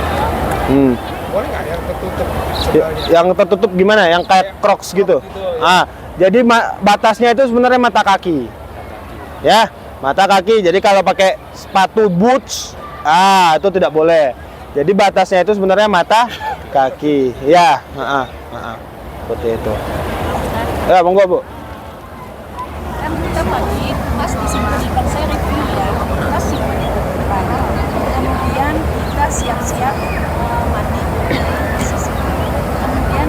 S4: Boleh nggak yang tertutup sendalnya?
S1: Yang tertutup gimana? Yang kayak Crocs gitu. Ah, jadi batasnya itu sebenarnya mata kaki. Ya, mata kaki. Jadi kalau pakai sepatu boots, itu tidak boleh. Jadi batasnya itu sebenarnya mata kaki. Ya, seperti itu. Ya, monggo Bu.
S5: Kan kita pagi pas disembunyikan saya review ya, kita simpan kemudian kita siap-siap mandi. Kemudian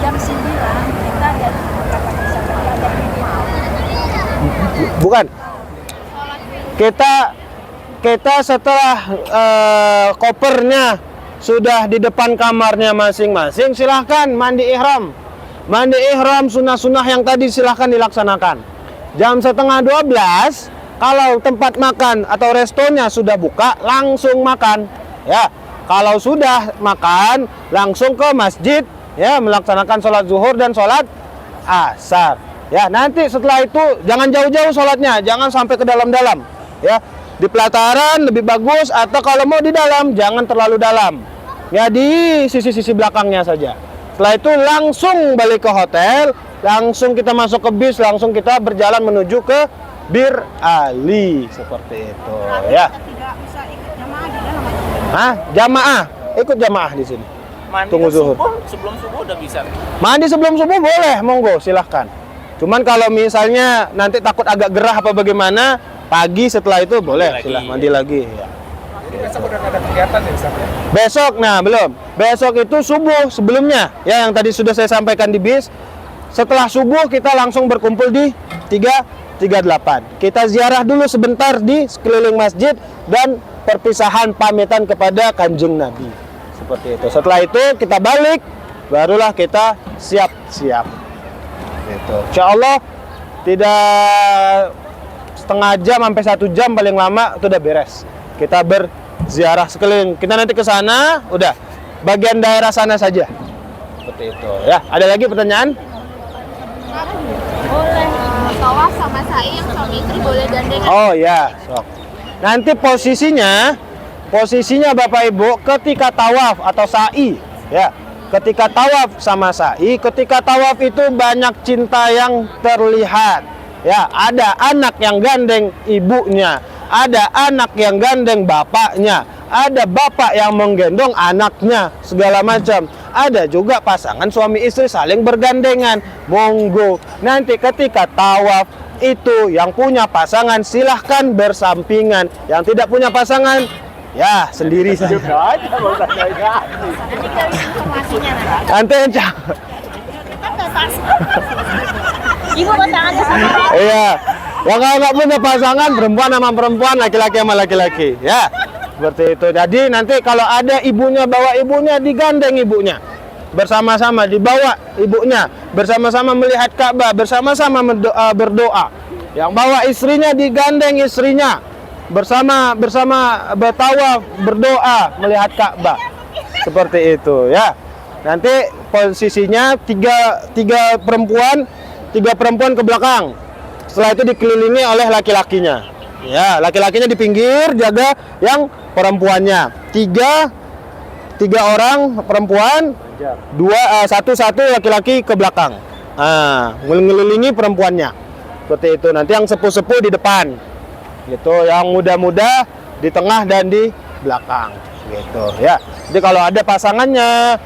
S5: jam 9 kita dari kata sampai ada minimal.
S1: Bukan. Kita setelah kopernya sudah di depan kamarnya masing-masing, silahkan mandi ihram. Mandi ihram sunnah-sunnah yang tadi silahkan dilaksanakan. Jam setengah 12, kalau tempat makan atau restonya sudah buka, langsung makan. Ya, kalau sudah makan, langsung ke masjid, ya, melaksanakan sholat zuhur dan sholat asar. Ya, nanti setelah itu jangan jauh-jauh sholatnya, jangan sampai ke dalam-dalam. Ya, di pelataran lebih bagus, atau kalau mau di dalam, jangan terlalu dalam. Ya, di sisi-sisi belakangnya saja. Setelah itu langsung balik ke hotel, langsung kita masuk ke bis, langsung kita berjalan menuju ke Bir Ali, seperti itu. Ya.
S6: Tidak bisa ikut jamaah di dalam aja.
S1: Hah? Jamaah, ikut jamaah di sini.
S3: Mandi
S1: Tunggu zuhur.
S3: sebelum subuh udah bisa.
S1: Mandi sebelum subuh boleh, monggo, silahkan. Cuman kalau misalnya nanti takut agak gerah apa bagaimana, pagi setelah itu boleh,
S3: lagi,
S1: silahkan mandi lagi. Ya.
S4: Jadi besok udah nggak ada kegiatan ya Ustaz ya?
S1: Besok, nah belum. Besok itu subuh sebelumnya, ya yang tadi sudah saya sampaikan di bis. Setelah subuh kita langsung berkumpul di 338. Kita ziarah dulu sebentar di sekeliling masjid dan perpisahan pamitan kepada Kanjeng Nabi. Seperti itu. Setelah itu kita balik, barulah kita siap-siap. Gitu. Insya Allah tidak setengah jam sampai 1 jam paling lama itu udah beres. Kita berziarah sekeliling. Kita nanti ke sana, udah bagian daerah sana saja. Seperti itu. Ya, ada lagi pertanyaan?
S5: Boleh tawaf sama sa'i yang suami istri boleh gandengan.
S1: Oh ya, sok. Nanti posisinya Bapak Ibu ketika tawaf atau sa'i, ya. Ketika tawaf sama sa'i, ketika tawaf itu banyak cinta yang terlihat. Ya, ada anak yang gandeng ibunya, ada anak yang gandeng bapaknya, ada bapak yang menggendong anaknya, segala macam. Ada juga pasangan suami istri saling bergandengan. Monggo. Nanti ketika tawaf itu yang punya pasangan silahkan bersampingan. Yang tidak punya pasangan ya sendiri saja.
S5: Nanti dari informasinya nanti.
S1: Nanti aja.
S5: Ibu pasangannya sama.
S1: Iya. Yang kalau nggak punya pasangan perempuan sama perempuan, laki-laki sama laki-laki. Ya. Seperti itu. Jadi nanti kalau ada ibunya, bawa ibunya, digandeng ibunya. Bersama-sama dibawa ibunya, bersama-sama melihat Ka'bah, bersama-sama berdoa. Yang bawa istrinya digandeng istrinya. Bersama bertawaf, berdoa, melihat Ka'bah. Seperti itu ya. Nanti posisinya tiga perempuan ke belakang. Setelah itu dikelilingi oleh laki-lakinya. Ya, laki-lakinya di pinggir jaga yang perempuannya. Tiga orang perempuan, satu laki-laki ke belakang. Mengelilingi perempuannya. Seperti itu. Nanti yang sepuh-sepuh di depan. Gitu. Yang muda-muda di tengah dan di belakang. Gitu ya. Jadi kalau ada pasangannya,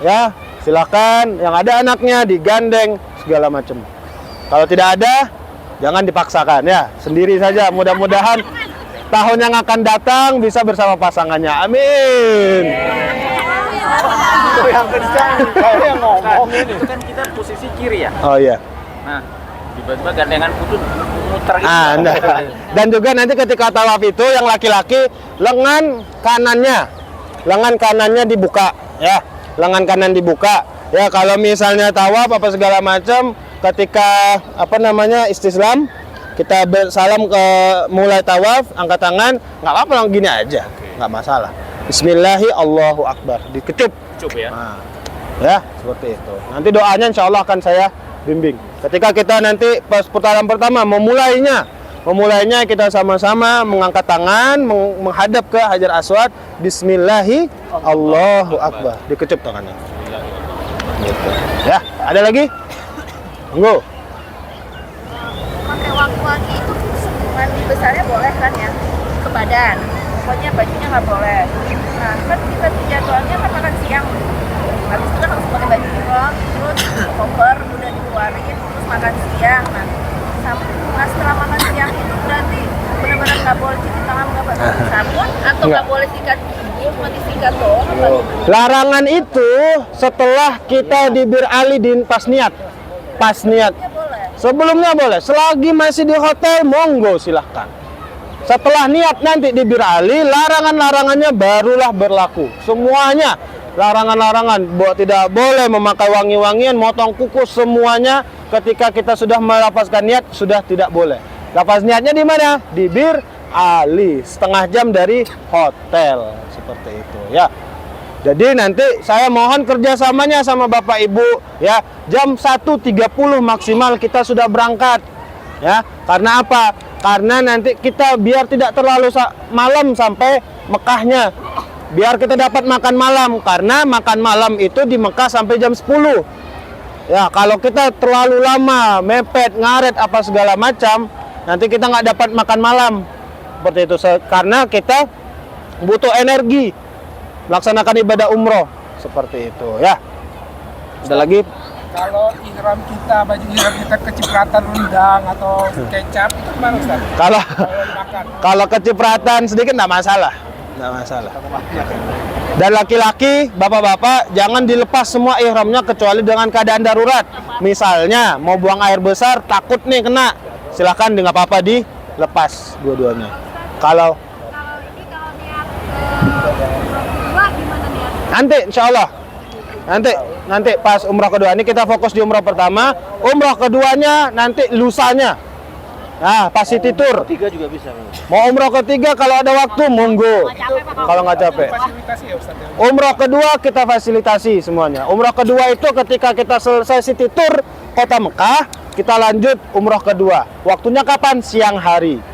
S1: ya silakan. Yang ada anaknya digandeng segala macam. Kalau tidak ada, jangan dipaksakan ya. Sendiri saja. Mudah-mudahan tahun yang akan datang bisa bersama pasangannya. Amin.
S2: Itu yang kencang, kayak yang ngomong ini.
S3: Kan kita posisi kiri ya.
S1: Oh iya.
S3: Nah, tiba-tiba gandengan putun muter gitu.
S1: Nah. Dan juga nanti ketika tawaf itu yang laki-laki lengan kanannya dibuka ya. Lengan kanan dibuka. Ya kalau misalnya tawaf apa segala macam ketika istislam kita bersalam ke mulai tawaf, angkat tangan, nggak apa-apa gini aja, nggak masalah. Bismillahi Allahu Akbar, dikecup.
S3: Cukup ya.
S1: Nah, ya seperti itu. Nanti doanya insya Allah akan saya bimbing. Ketika kita nanti pas putaran pertama memulainya kita sama-sama mengangkat tangan, menghadap ke Hajar Aswad. Bismillahi Allahu Akbar, dikecup tangannya. Gitu. Ya, ada lagi? Tunggu.
S5: Pakai waki-waki itu mandi besarnya boleh kan ya? Ke badan. Pokoknya bajunya nggak boleh. Nah, kan kita jadwalnya kan makan siang. Habis itu kan harus pakai baju ihram, terus koper,
S7: udah dikeluarin terus makan siang. Nah setelah makan siang itu berarti benar-benar nggak boleh cuci tangan, nggak boleh pakai sabun, atau nggak boleh sikat gigi, cuma disikat doang apa gimana?
S1: Larangan itu setelah kita di Bir Ali di pas niat. Pas niat.
S7: Ya boleh.
S1: Sebelumnya boleh. Selagi masih di hotel, monggo silahkan. Setelah niat nanti di Bir Ali, larangan-larangannya barulah berlaku. Semuanya larangan-larangan. Tidak boleh memakai wangi-wangian, motong kuku, semuanya ketika kita sudah melafazkan niat sudah tidak boleh. Lafaz niatnya di mana? Di Bir Ali, setengah jam dari hotel, seperti itu ya. Jadi nanti saya mohon kerjasamanya sama Bapak Ibu ya, jam 1.30 maksimal kita sudah berangkat ya. Karena apa? Karena nanti kita biar tidak terlalu malam sampai Mekahnya, biar kita dapat makan malam, karena makan malam itu di Mekah sampai jam 10 ya. Kalau kita terlalu lama mepet, ngaret apa segala macam, nanti kita nggak dapat makan malam seperti itu, karena kita butuh energi melaksanakan ibadah umroh seperti itu ya. Ada lagi?
S4: Kalau ihram kita, baju ihram kita kecipratan rendang atau kecap itu gimana Ustaz?
S1: Kalau
S4: Dimakan.
S1: kalau kecipratan sedikit nggak masalah, nggak masalah. Dan laki-laki, bapak-bapak, jangan dilepas semua ihramnya kecuali dengan keadaan darurat. Misalnya mau buang air besar, takut nih kena, silahkan dengan apa-apa dilepas dua-duanya. Kalau
S5: Kalau niat kedua gimana niat?
S1: nanti insya Allah nanti pas umrah kedua, ini kita fokus di umrah pertama, umrah keduanya nanti lusanya. Nah, pas city tour.
S2: Tiga juga bisa.
S1: Mau umrah ketiga kalau ada waktu monggo. Kalau nggak capek.
S4: Fasilitasi ya Ustaz ya?
S1: Umrah kedua kita fasilitasi semuanya. Umrah kedua itu ketika kita selesai city tour kota Mekah, kita lanjut umrah kedua. Waktunya kapan? Siang hari.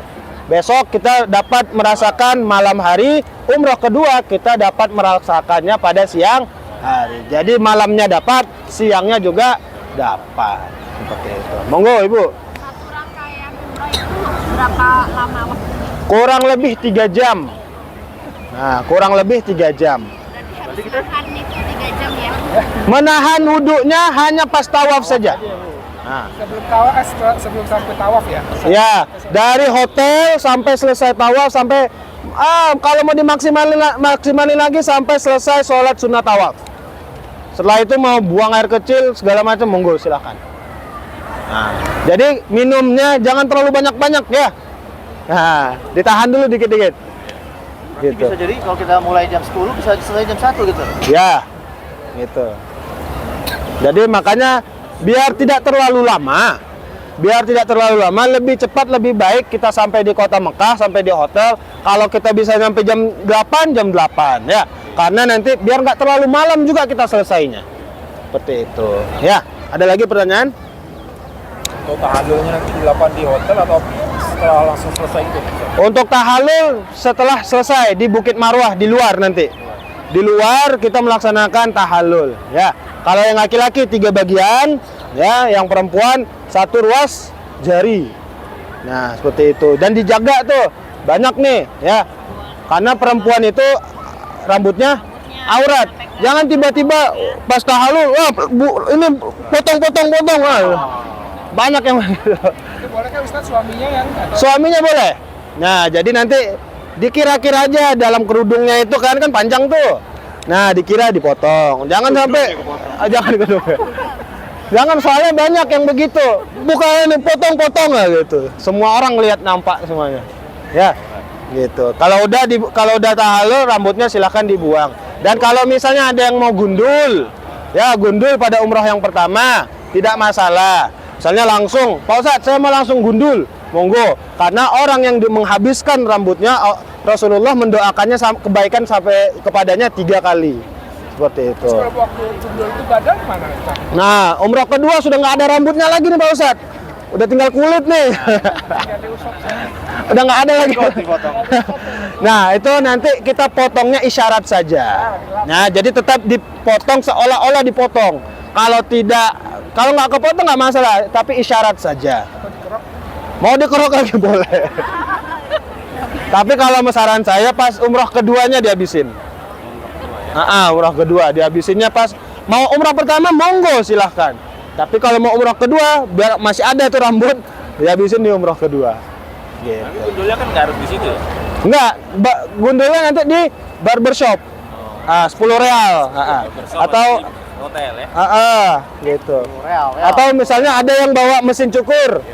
S1: Besok kita dapat merasakan malam hari. Umrah kedua kita dapat merasakannya pada siang hari. Jadi malamnya dapat, siangnya juga dapat. Seperti itu. Monggo Ibu.
S5: Satu rangkaian umroh itu berapa lama waktunya?
S1: Kurang lebih 3 jam. Nah, kurang lebih 3 jam.
S5: Berarti harus tahan itu 3 jam ya?
S1: Menahan wudhunya hanya pas tawaf saja. Nah,
S4: Sebelum sampai tawaf ya?
S1: ya, dari hotel sampai selesai tawaf, sampai kalau mau dimaksimalin lagi sampai selesai sholat sunat tawaf. Setelah itu mau buang air kecil segala macam monggo silahkan. Nah, jadi minumnya jangan terlalu banyak-banyak ya. Nah, ditahan dulu dikit-dikit. Gitu.
S2: Bisa jadi kalau kita mulai jam 10 bisa selesai jam 1 gitu.
S1: Ya, gitu. Jadi makanya biar tidak terlalu lama, lebih cepat lebih baik kita sampai di kota Mekah, sampai di hotel. Kalau kita bisa sampai jam 8 ya. Karena nanti biar nggak terlalu malam juga kita selesainya. Seperti itu. Ya, ada lagi pertanyaan?
S4: Untuk tahallulnya nanti dilakukan di hotel atau setelah langsung selesai itu?
S1: Untuk tahallul setelah selesai di Bukit Marwah di luar nanti. Di luar kita melaksanakan tahallul ya. Kalau yang laki-laki 3 bagian ya, yang perempuan 1 ruas jari. Nah, seperti itu. Dan dijaga tuh. Banyak nih ya. Karena perempuan itu rambutnya aurat. Jangan tiba-tiba pas tahallul, ini potong. Banyak yang
S4: Itu boleh kan Ustaz suaminya yang atau?
S1: suaminya boleh. Nah, jadi nanti dikira-kira aja dalam kerudungnya itu kan panjang tuh. Nah, dikira dipotong. Jangan sampai jangan dikudung. Jangan, soalnya banyak yang begitu. Bukan ini potong-potong lah gitu. Semua orang lihat nampak semuanya. Ya. Gitu. Kalau udah tahallul rambutnya silahkan dibuang. Dan kalau misalnya ada yang mau gundul, ya gundul pada umrah yang pertama tidak masalah. Misalnya langsung, Pak Ustadz saya mau langsung gundul, monggo. Karena orang yang menghabiskan rambutnya, Rasulullah mendoakannya kebaikan sampai kepadanya 3 kali. Seperti itu.
S4: Kalau waktu gundul itu badan mana Ustaz?
S1: Nah, umrah kedua sudah nggak ada rambutnya lagi nih Pak Ustadz. Udah tinggal kulit nih. Udah nggak ada lagi. Nah, itu nanti kita potongnya isyarat saja. Nah, jadi tetap dipotong seolah-olah dipotong. Kalau nggak kepotong nggak masalah, tapi isyarat saja. Mau dikerok lagi boleh. Tapi kalau saran saya pas umrah keduanya dihabisin. Umrah kedua dihabisinnya pas mau umrah pertama monggo silahkan. Tapi kalau mau umroh kedua, biar masih ada tuh rambut, ya habisin di umroh kedua. Gitu.
S3: Tapi gondola kan nggak harus di situ ya?
S1: Enggak, gondola nanti di barbershop. 10 real.
S3: Bersama
S1: Atau
S3: di hotel ya?
S1: gitu.
S2: Real.
S1: Atau misalnya ada yang bawa mesin cukur.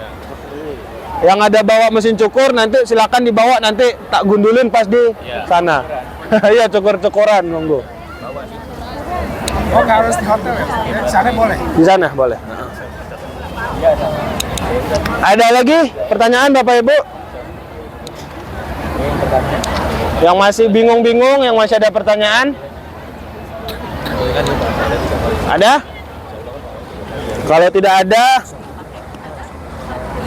S1: Yang ada bawa mesin cukur nanti silakan dibawa, nanti tak gundulin pas di sana. Iya, cukur-cukuran monggo.
S4: Oh, nggak harus di hotel ya? Di sana boleh.
S1: Di sana boleh. Ada lagi pertanyaan Bapak Ibu? Yang masih bingung-bingung, yang masih ada pertanyaan? Ada? Kalau tidak ada,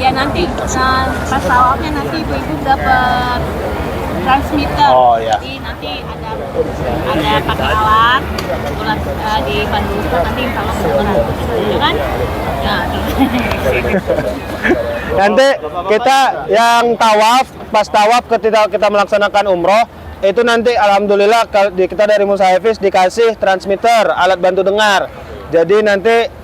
S5: Ya nanti pas tawafnya nanti ibu-ibu dapat transmitter.
S1: Oh, ya.
S5: Jadi nanti ada pakai alat, kebetulan dipandu Ustaz nanti insya Allah kebetulan. Ya kan? Nah,
S1: nanti kita yang tawaf, pas tawaf ketika kita melaksanakan umroh, itu nanti alhamdulillah kita dari Musahafiz dikasih transmitter, alat bantu dengar. Jadi nanti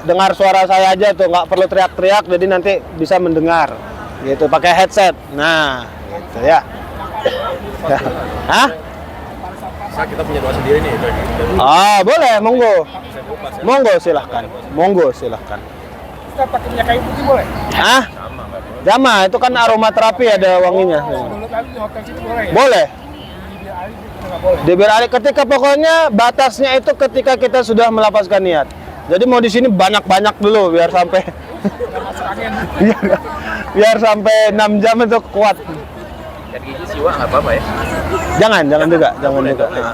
S1: dengar suara saya aja tuh, nggak perlu teriak-teriak, jadi nanti bisa mendengar gitu pakai headset. Nah, gitu ya. Hah?
S3: Kita punya doa sendiri nih.
S1: Boleh, monggo. Monggo silahkan. Monggo silahkan.
S4: Kita pakai minyak kayu putih boleh?
S1: Hah? Jama, itu kan aromaterapi, ada wanginya.
S4: Dulu kali di hotel sini boleh ya?
S1: Boleh.
S4: Di Bir Ali itu nggak boleh.
S1: Di Bir Ali ketika pokoknya batasnya itu ketika kita sudah melapaskan niat. Jadi mau di sini banyak-banyak dulu biar sampai
S4: Masuk angin.
S1: biar sampai 6 jam itu kuat.
S3: Sikat gigi siwa nggak apa-apa ya?
S1: Jangan juga. Nah.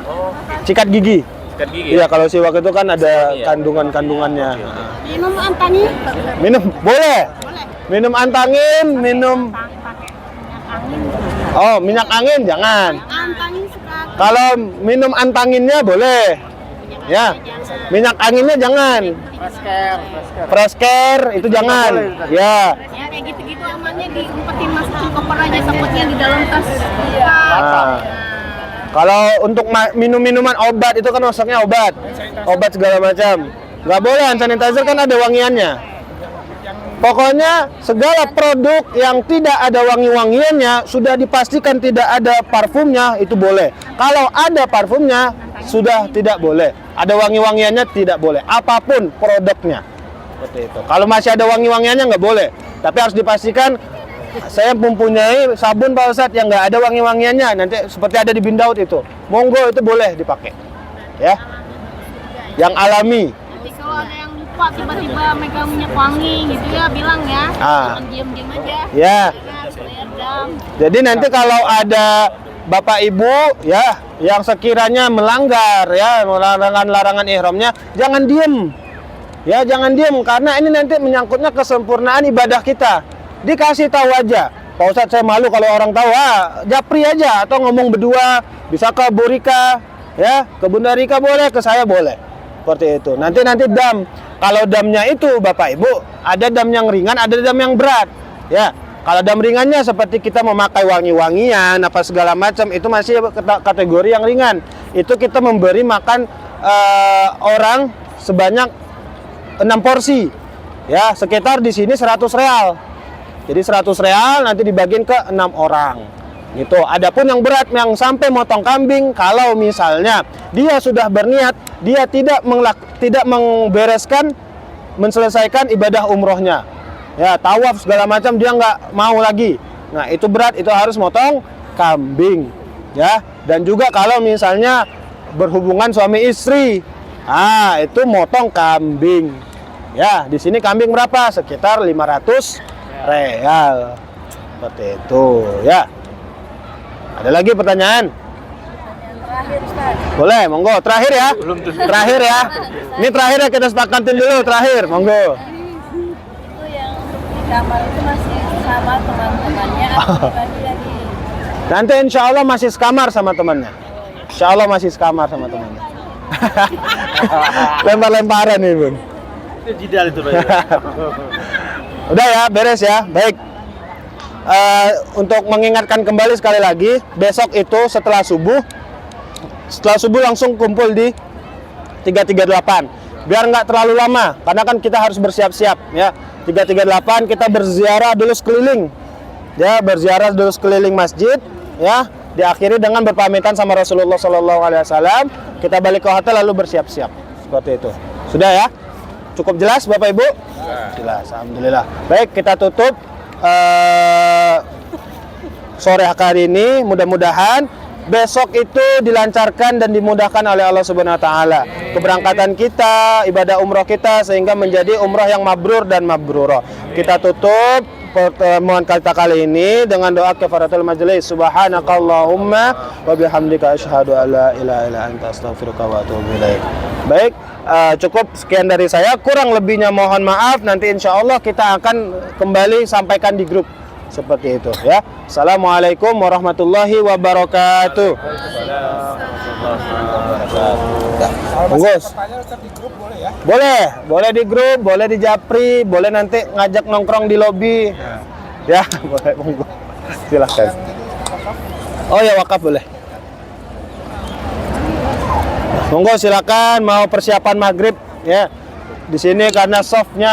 S1: Sikat gigi.
S3: Sikat gigi.
S1: Iya, kalau siwak itu kan ada kandungan-kandungannya.
S6: Minum antani.
S1: Minum boleh. Minum antangin, minum minyak angin jangan.
S6: Antani sekali.
S1: Kalau minum antanginnya boleh. Ya. Minyak anginnya jangan. Fresh care itu jangan. Ya.
S5: ya kayak gitu-gitu amannya diumpetin masukin koper aja takutnya di dalam tas.
S1: Nah. Kalau untuk minum-minuman obat itu kan masuknya obat segala macam. Nggak boleh, hand sanitizer kan ada wangiannya. Pokoknya segala produk yang tidak ada wangi-wangiannya sudah dipastikan tidak ada parfumnya itu boleh. Kalau ada parfumnya sudah tidak boleh. Ada wangi-wangiannya tidak boleh. Apapun produknya. Seperti itu. Kalau masih ada wangi-wangiannya nggak boleh. Tapi harus dipastikan saya mempunyai sabun Pak Ustadz yang nggak ada wangi-wangiannya. Nanti seperti ada di Bindaud itu. Monggo itu boleh dipakai. Ya. Yang alami.
S5: Nanti kalau ada yang lupa tiba-tiba megang minyak wangi gitu ya bilang ya. Jangan diem-diem aja.
S1: Ya.
S5: Supaya dam.
S1: Jadi nanti kalau ada Bapak Ibu ya yang sekiranya melanggar ya larangan ihramnya, jangan diem. Ya, jangan diem karena ini nanti menyangkutnya kesempurnaan ibadah kita. Dikasih tahu aja. Pak Ustadz saya malu kalau orang tahu, japri aja atau ngomong berdua, bisa ke Bu Rika ya, ke Bunda Rika boleh, ke saya boleh. Seperti itu. Nanti dam. Kalau damnya itu Bapak Ibu, ada dam yang ringan, ada dam yang berat. Ya. Kalau dam ringannya seperti kita memakai wangi-wangian, apa segala macam, itu masih kategori yang ringan. Itu kita memberi makan orang sebanyak 6 porsi. Ya, sekitar di sini 100 real. Jadi 100 real nanti dibagiin ke 6 orang. Gitu. Adapun yang berat yang sampai motong kambing, kalau misalnya dia sudah berniat, dia tidak menyelesaikan ibadah umrohnya. Ya, tawaf segala macam dia nggak mau lagi. Nah, itu berat, itu harus motong kambing. Ya, dan juga kalau misalnya berhubungan suami istri, itu motong kambing. Ya, di sini kambing berapa? Sekitar 500 real. Seperti itu, ya. Ada lagi pertanyaan?
S7: Terakhir Ustaz.
S1: Boleh, monggo. Terakhir ya. Terakhir ya. Ini terakhir ya, kita sepakatin dulu terakhir, monggo.
S7: Itu yang di kamar itu masih sama teman-temannya atau tadi lagi?
S1: Nanti insya Allah masih sekamar sama temannya. Insya Allah masih sekamar sama temannya. Lempar-lemparan nih Bun.
S2: Itu jidal itu Pak.
S1: Udah ya, beres ya. Baik. Untuk mengingatkan kembali sekali lagi, besok itu setelah subuh langsung kumpul di 338. biar nggak terlalu lama, karena kan kita harus bersiap-siap ya. 338 kita berziarah dulu sekeliling, ya, berziarah dulu sekeliling masjid, ya. Diakhiri dengan berpamitan sama Rasulullah SAW. Kita balik ke hotel lalu bersiap-siap seperti itu. Sudah ya? Cukup jelas Bapak Ibu? Jelas, alhamdulillah. Baik, kita tutup sore hari ini. Mudah-mudahan besok itu dilancarkan dan dimudahkan oleh Allah Subhanahu wa taala. Keberangkatan kita, ibadah umroh kita sehingga menjadi umroh yang mabrur dan mabrurah. Kita tutup pertemuan kita kali ini dengan doa kafaratul majlis. Subhanakallahumma wa bihamdika asyhadu an la ilaha illa anta astaghfiruka wa atubu ilaik. Baik, cukup sekian dari saya. Kurang lebihnya mohon maaf. Nanti insya Allah kita akan kembali sampaikan di grup seperti itu ya. Assalamualaikum warahmatullahi wabarakatuh.
S4: Kalau
S1: Bungkus.
S4: masih pertanyaan Ustaz di grup boleh ya?
S1: Boleh di grup, boleh di japri, boleh nanti ngajak nongkrong di lobi. Ya, boleh monggo. Silahkan. Oh ya, wakaf boleh. Monggo silakan, mau persiapan maghrib ya. Di sini karena softnya